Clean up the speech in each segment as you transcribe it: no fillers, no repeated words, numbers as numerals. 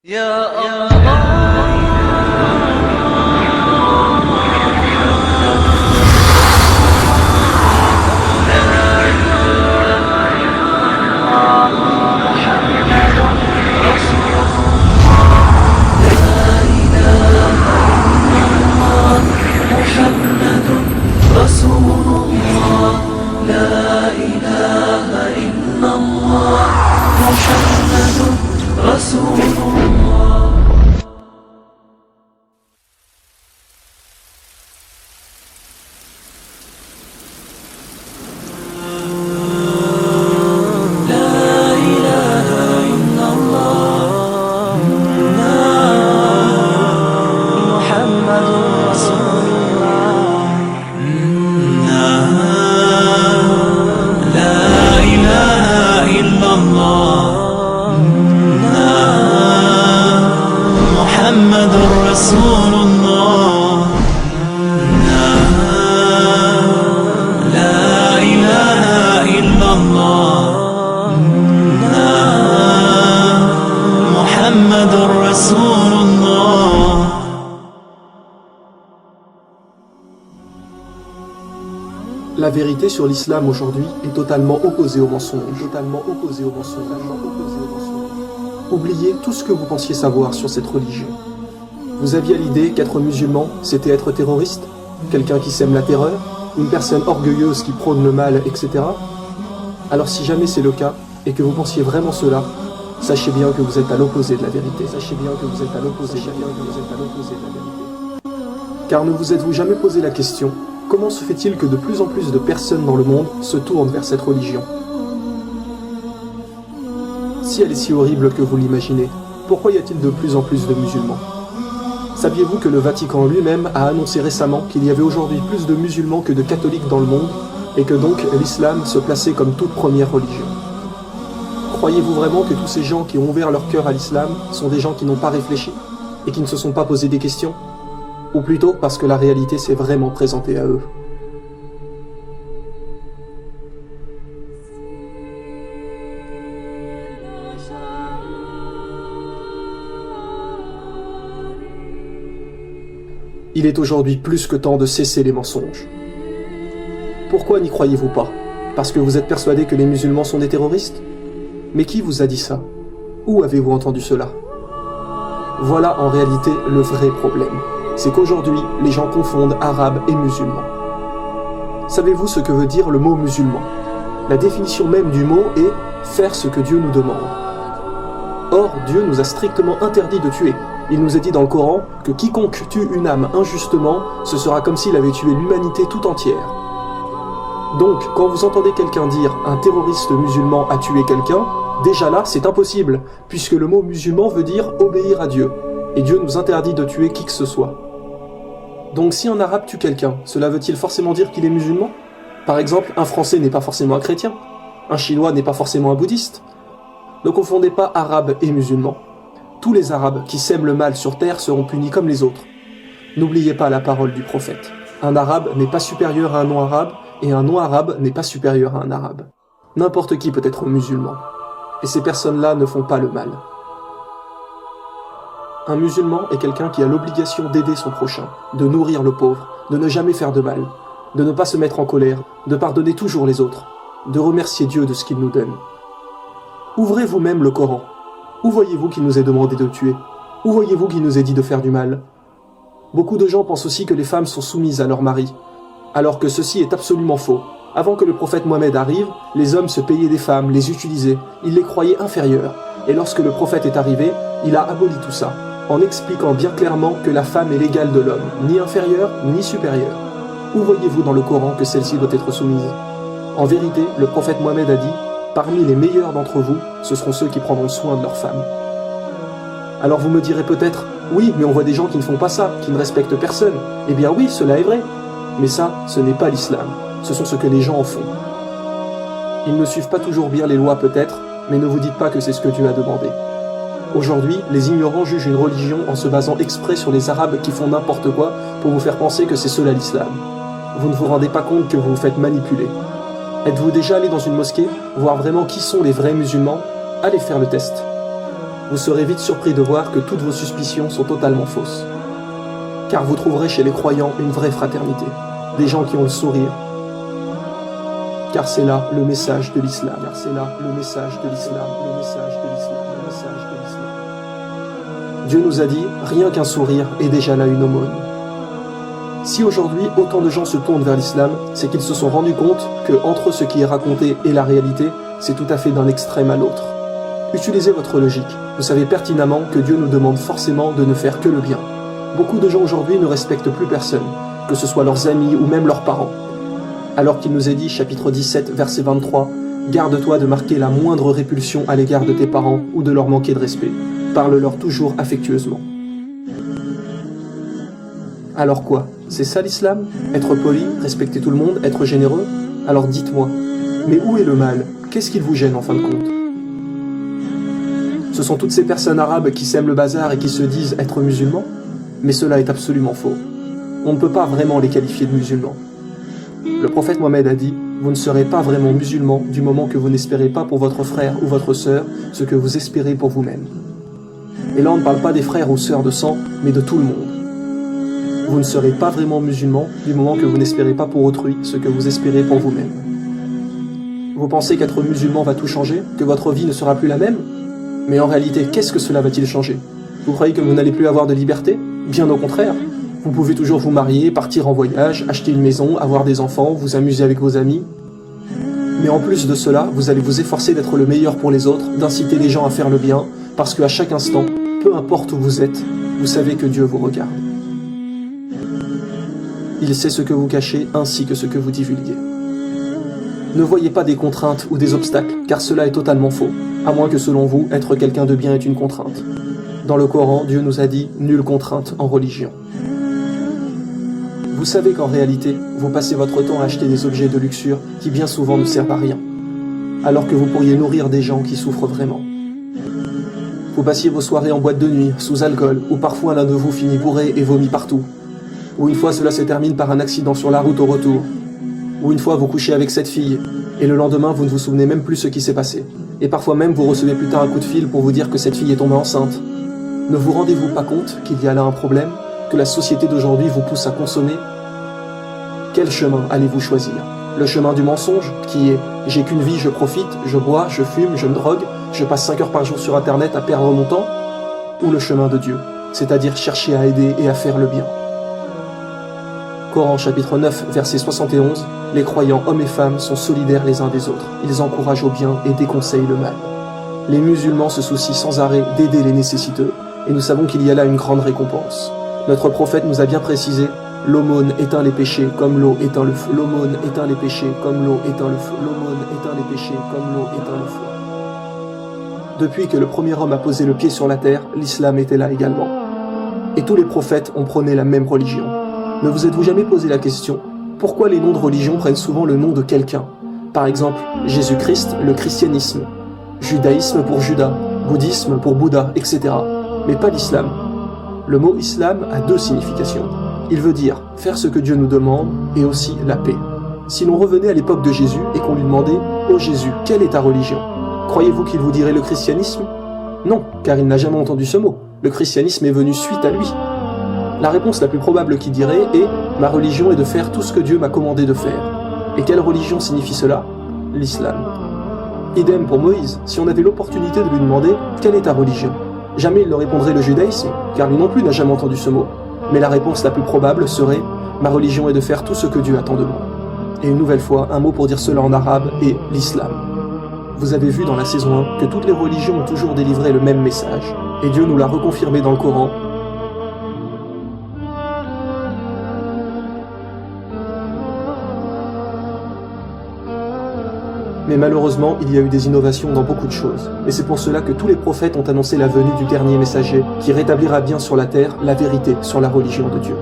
يا الله محمد رسول الله لا إله إلا الله محمد رسول الله. محمد رسول الله لا إله إلا الله محمد رسول الله. La vérité sur l'islam aujourd'hui est totalement opposée au mensonge. Oubliez tout ce que vous pensiez savoir sur cette religion. Vous aviez l'idée qu'être musulman, c'était être terroriste, quelqu'un qui sème la terreur, une personne orgueilleuse qui prône le mal, etc. Alors si jamais c'est le cas, et que vous pensiez vraiment cela, sachez bien que vous êtes à l'opposé de la vérité. Car ne vous êtes-vous jamais posé la question, comment se fait-il que de plus en plus de personnes dans le monde se tournent vers cette religion? Si elle est si horrible que vous l'imaginez, pourquoi y a-t-il de plus en plus de musulmans? Saviez-vous que le Vatican lui-même a annoncé récemment qu'il y avait aujourd'hui plus de musulmans que de catholiques dans le monde, et que donc l'islam se plaçait comme toute première religion? Croyez-vous vraiment que tous ces gens qui ont ouvert leur cœur à l'islam sont des gens qui n'ont pas réfléchi, et qui ne se sont pas posé des questions? Ou plutôt parce que la réalité s'est vraiment présentée à eux? Il est aujourd'hui plus que temps de cesser les mensonges. Pourquoi n'y croyez-vous pas? Parce que vous êtes persuadé que les musulmans sont des terroristes? Mais qui vous a dit ça? Où avez-vous entendu cela? Voilà en réalité le vrai problème. C'est qu'aujourd'hui, les gens confondent arabe et musulman. Savez-vous ce que veut dire le mot musulman? La définition même du mot est « faire ce que Dieu nous demande ». Or, Dieu nous a strictement interdit de tuer. Il nous est dit dans le Coran que quiconque tue une âme injustement, ce sera comme s'il avait tué l'humanité tout entière. Donc, quand vous entendez quelqu'un dire « un terroriste musulman a tué quelqu'un », déjà là, c'est impossible, puisque le mot musulman veut dire « obéir à Dieu », et Dieu nous interdit de tuer qui que ce soit. Donc si un arabe tue quelqu'un, cela veut-il forcément dire qu'il est musulman? Par exemple, un français n'est pas forcément un chrétien, un chinois n'est pas forcément un bouddhiste. Ne confondez pas arabe et musulman. Tous les arabes qui sèment le mal sur terre seront punis comme les autres. N'oubliez pas la parole du prophète. Un arabe n'est pas supérieur à un non-arabe, et un non-arabe n'est pas supérieur à un arabe. N'importe qui peut être musulman. Et ces personnes-là ne font pas le mal. Un musulman est quelqu'un qui a l'obligation d'aider son prochain, de nourrir le pauvre, de ne jamais faire de mal, de ne pas se mettre en colère, de pardonner toujours les autres, de remercier Dieu de ce qu'il nous donne. Ouvrez vous-même le Coran. Où voyez-vous qu'il nous est demandé de tuer? Où voyez-vous qu'il nous est dit de faire du mal? Beaucoup de gens pensent aussi que les femmes sont soumises à leur mari, alors que ceci est absolument faux. Avant que le prophète Mohammed arrive, les hommes se payaient des femmes, les utilisaient, ils les croyaient inférieures. Et lorsque le prophète est arrivé, il a aboli tout ça, en expliquant bien clairement que la femme est l'égale de l'homme, ni inférieure, ni supérieure. Où voyez-vous dans le Coran que celle-ci doit être soumise? En vérité, le prophète Mohammed a dit « Parmi les meilleurs d'entre vous, ce seront ceux qui prendront soin de leurs femmes. » Alors vous me direz peut-être « Oui, mais on voit des gens qui ne font pas ça, qui ne respectent personne. » Eh bien oui, cela est vrai. Mais ça, ce n'est pas l'islam. Ce sont ce que les gens en font. Ils ne suivent pas toujours bien les lois peut-être, mais ne vous dites pas que c'est ce que Dieu a demandé. Aujourd'hui, les ignorants jugent une religion en se basant exprès sur les arabes qui font n'importe quoi pour vous faire penser que c'est cela l'islam. Vous ne vous rendez pas compte que vous vous faites manipuler. Êtes-vous déjà allé dans une mosquée, voir vraiment qui sont les vrais musulmans? Allez faire le test. vous serez vite surpris de voir que toutes vos suspicions sont totalement fausses. Car vous trouverez chez les croyants une vraie fraternité, des gens qui ont le sourire. Car c'est là le message de l'islam. Car c'est là le message de l'islam. Le message de l'islam. Le message de l'islam. Dieu nous a dit, rien qu'un sourire est déjà là une aumône. Si aujourd'hui autant de gens se tournent vers l'islam, c'est qu'ils se sont rendus compte que entre ce qui est raconté et la réalité, c'est tout à fait d'un extrême à l'autre. Utilisez votre logique. Vous savez pertinemment que Dieu nous demande forcément de ne faire que le bien. Beaucoup de gens aujourd'hui ne respectent plus personne, que ce soit leurs amis ou même leurs parents. Alors qu'il nous est dit, chapitre 17, verset 23, « Garde-toi de marquer la moindre répulsion à l'égard de tes parents ou de leur manquer de respect. Parle-leur toujours affectueusement. » Alors quoi? C'est ça l'islam? Être poli, respecter tout le monde, être généreux? Alors dites-moi, mais où est le mal? Qu'est-ce qu'il vous gêne en fin de compte? Ce sont toutes ces personnes arabes qui sèment le bazar et qui se disent être musulmans? Mais cela est absolument faux. On ne peut pas vraiment les qualifier de musulmans. Le prophète Mohammed a dit « Vous ne serez pas vraiment musulman du moment que vous n'espérez pas pour votre frère ou votre sœur ce que vous espérez pour vous-même. » Et là on ne parle pas des frères ou sœurs de sang, mais de tout le monde. Vous ne serez pas vraiment musulman du moment que vous n'espérez pas pour autrui ce que vous espérez pour vous-même. Vous pensez qu'être musulman va tout changer? Que votre vie ne sera plus la même? Mais en réalité, qu'est-ce que cela va-t-il changer? Vous croyez que vous n'allez plus avoir de liberté? Bien au contraire. Vous pouvez toujours vous marier, partir en voyage, acheter une maison, avoir des enfants, vous amuser avec vos amis. Mais en plus de cela, vous allez vous efforcer d'être le meilleur pour les autres, d'inciter les gens à faire le bien, parce qu'à chaque instant, peu importe où vous êtes, vous savez que Dieu vous regarde. Il sait ce que vous cachez ainsi que ce que vous divulguez. Ne voyez pas des contraintes ou des obstacles, car cela est totalement faux, à moins que selon vous, être quelqu'un de bien est une contrainte. Dans le Coran, Dieu nous a dit « nulle contrainte en religion ». Vous savez qu'en réalité, vous passez votre temps à acheter des objets de luxure qui bien souvent ne servent à rien, alors que vous pourriez nourrir des gens qui souffrent vraiment. Vous passiez vos soirées en boîte de nuit, sous alcool, ou parfois l'un de vous finit bourré et vomit partout. Ou une fois cela se termine par un accident sur la route au retour. Ou une fois vous couchez avec cette fille, et le lendemain vous ne vous souvenez même plus ce qui s'est passé. Et parfois même vous recevez plus tard un coup de fil pour vous dire que cette fille est tombée enceinte. Ne vous rendez-vous pas compte qu'il y a là un problème, que la société d'aujourd'hui vous pousse à consommer? Quel chemin allez-vous choisir? Le chemin du mensonge, qui est « j'ai qu'une vie, je profite, je bois, je fume, je me drogue, je passe 5 heures par jour sur internet à perdre mon temps » ou le chemin de Dieu, c'est-à-dire chercher à aider et à faire le bien? Coran chapitre 9, verset 71, les croyants hommes et femmes sont solidaires les uns des autres, ils encouragent au bien et déconseillent le mal. Les musulmans se soucient sans arrêt d'aider les nécessiteux, et nous savons qu'il y a là une grande récompense. Notre prophète nous a bien précisé « L'aumône éteint les péchés comme l'eau éteint le feu. L'aumône éteint les péchés comme l'eau éteint le feu. L'aumône éteint les péchés comme l'eau éteint le feu. » Depuis que le premier homme a posé le pied sur la terre, l'islam était là également. Et tous les prophètes ont prôné la même religion. Ne vous êtes-vous jamais posé la question, pourquoi les noms de religion prennent souvent le nom de quelqu'un? Par exemple, Jésus-Christ, le christianisme, judaïsme pour Judas, bouddhisme pour Bouddha, etc. Mais pas l'islam. Le mot islam a deux significations. Il veut dire faire ce que Dieu nous demande et aussi la paix. Si l'on revenait à l'époque de Jésus et qu'on lui demandait « Ô Jésus, quelle est ta religion ?» Croyez-vous qu'il vous dirait le christianisme? Non, car il n'a jamais entendu ce mot. Le christianisme est venu suite à lui. La réponse la plus probable qu'il dirait est « Ma religion est de faire tout ce que Dieu m'a commandé de faire ». Et quelle religion signifie cela? L'islam. Idem pour Moïse, si on avait l'opportunité de lui demander « Quelle est ta religion ?» Jamais il leur répondrait le judaïsme, car lui non plus n'a jamais entendu ce mot. Mais la réponse la plus probable serait « Ma religion est de faire tout ce que Dieu attend de moi ». Et une nouvelle fois, un mot pour dire cela en arabe est l'islam. Vous avez vu dans la saison 1 que toutes les religions ont toujours délivré le même message, et Dieu nous l'a reconfirmé dans le Coran. Mais malheureusement, il y a eu des innovations dans beaucoup de choses. Et c'est pour cela que tous les prophètes ont annoncé la venue du dernier messager, qui rétablira bien sur la terre la vérité sur la religion de Dieu.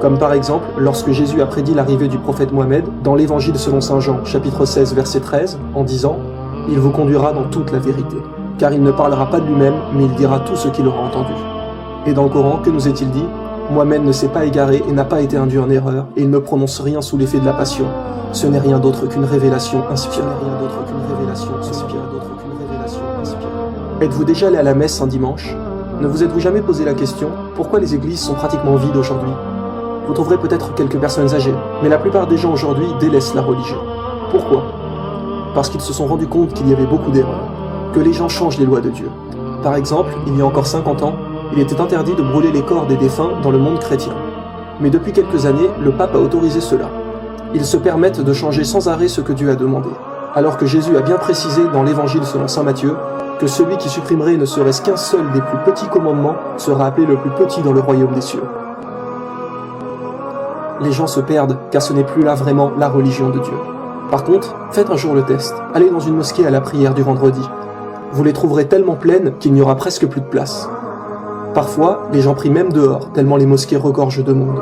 Comme par exemple, lorsque Jésus a prédit l'arrivée du prophète Mohammed, dans l'évangile selon saint Jean, chapitre 16, verset 13, en disant « Il vous conduira dans toute la vérité, car il ne parlera pas de lui-même, mais il dira tout ce qu'il aura entendu. » Et dans le Coran, que nous est-il dit? Mohammed ne s'est pas égaré et n'a pas été induit en erreur, et il ne prononce rien sous l'effet de la passion. Ce n'est rien d'autre qu'une révélation inspirée. Êtes-vous déjà allé à la messe un dimanche? Ne vous êtes-vous jamais posé la question pourquoi les églises sont pratiquement vides aujourd'hui? Vous trouverez peut-être quelques personnes âgées, mais la plupart des gens aujourd'hui délaissent la religion. Pourquoi? Parce qu'ils se sont rendus compte qu'il y avait beaucoup d'erreurs, que les gens changent les lois de Dieu. Par exemple, il y a encore 50 ans, il était interdit de brûler les corps des défunts dans le monde chrétien. Mais depuis quelques années, le pape a autorisé cela. Ils se permettent de changer sans arrêt ce que Dieu a demandé, alors que Jésus a bien précisé dans l'Évangile selon saint Matthieu que celui qui supprimerait ne serait-ce qu'un seul des plus petits commandements sera appelé le plus petit dans le royaume des cieux. Les gens se perdent car ce n'est plus là vraiment la religion de Dieu. Par contre, faites un jour le test. Allez dans une mosquée à la prière du vendredi. Vous les trouverez tellement pleines qu'il n'y aura presque plus de place. Parfois, les gens prient même dehors, tellement les mosquées regorgent de monde.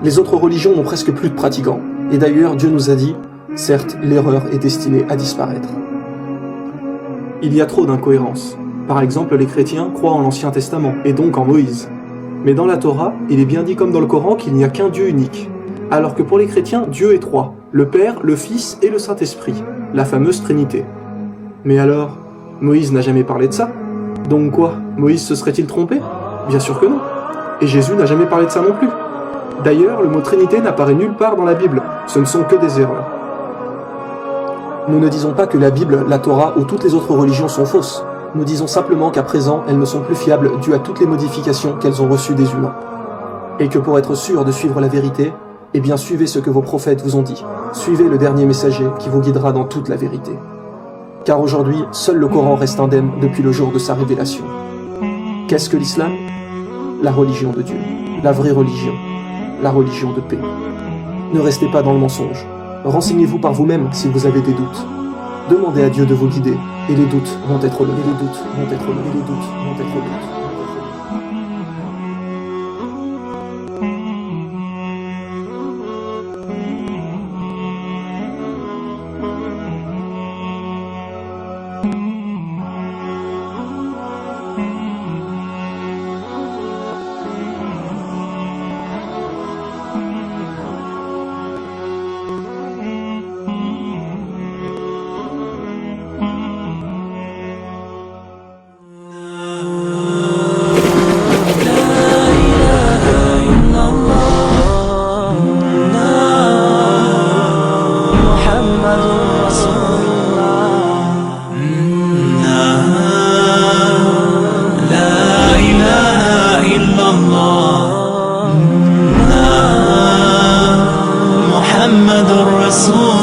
Les autres religions n'ont presque plus de pratiquants. Et d'ailleurs, Dieu nous a dit, certes, l'erreur est destinée à disparaître. Il y a trop d'incohérences. Par exemple, les chrétiens croient en l'Ancien Testament, et donc en Moïse. Mais dans la Torah, il est bien dit comme dans le Coran qu'il n'y a qu'un Dieu unique. Alors que pour les chrétiens, Dieu est trois, le Père, le Fils et le Saint-Esprit, la fameuse Trinité. Mais alors, Moïse n'a jamais parlé de ça. Donc quoi, Moïse se serait-il trompé? Bien sûr que non. Et Jésus n'a jamais parlé de ça non plus. D'ailleurs, le mot Trinité n'apparaît nulle part dans la Bible, ce ne sont que des erreurs. Nous ne disons pas que la Bible, la Torah ou toutes les autres religions sont fausses. Nous disons simplement qu'à présent, elles ne sont plus fiables dues à toutes les modifications qu'elles ont reçues des humains. Et que pour être sûr de suivre la vérité, eh bien suivez ce que vos prophètes vous ont dit. Suivez le dernier messager qui vous guidera dans toute la vérité. Car aujourd'hui, seul le Coran reste indemne depuis le jour de sa révélation. Qu'est-ce que l'islam? La religion de Dieu, la vraie religion, la religion de paix. Ne restez pas dans le mensonge. Renseignez-vous par vous-même si vous avez des doutes. Demandez à Dieu de vous guider, et les doutes vont être levés. Et les doutes vont être levés. Et les doutes vont être levés. محمد رسول